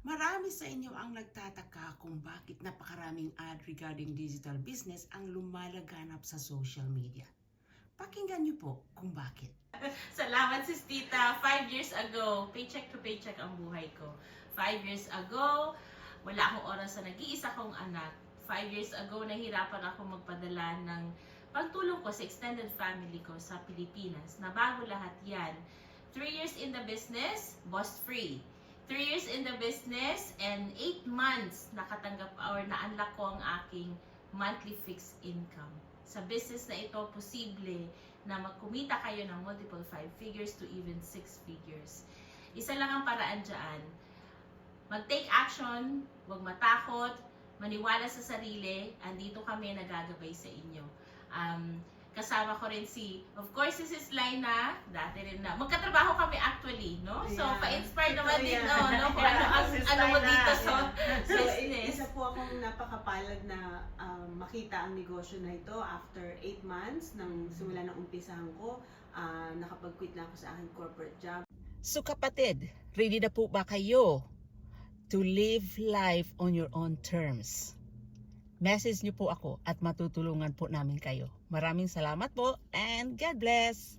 Marami sa inyo ang nagtataka kung bakit napakaraming ad regarding digital business ang lumalaganap sa social media. Pakinggan niyo po kung bakit. Salamat sis tita. 5 years ago, paycheck to paycheck ang buhay ko. 5 years ago, wala akong oras sa nag-iisa kong anak. 5 years ago, nahirapan ako magpadala ng pagtulong ko sa extended family ko sa Pilipinas. Nabago lahat yan. 3 years in the business, boss free. 3 years in the business and 8 months nakatanggap or na-unlock ko ang aking monthly fixed income. Sa business na ito, posible na magkumita kayo ng multiple 5 figures to even 6 figures. Isa lang ang paraan dyan. Mag-take action, huwag matakot, maniwala sa sarili, andito kami nagagabay sa inyo. Kasama ko rin of course, this is Laina, dati rin na, magkatrabaho kami actually, no? So, pa-inspire naman din, no? Kung ano mo dito sa business. Isa po akong napakapalad na makita ang negosyo na ito after 8 months nang simula ng umpisahan ko, nakapag-quit na ako sa aking corporate job. So kapatid, ready na po ba kayo to live life on your own terms? Message niyo po ako at matutulungan po namin kayo. Maraming salamat po and God bless!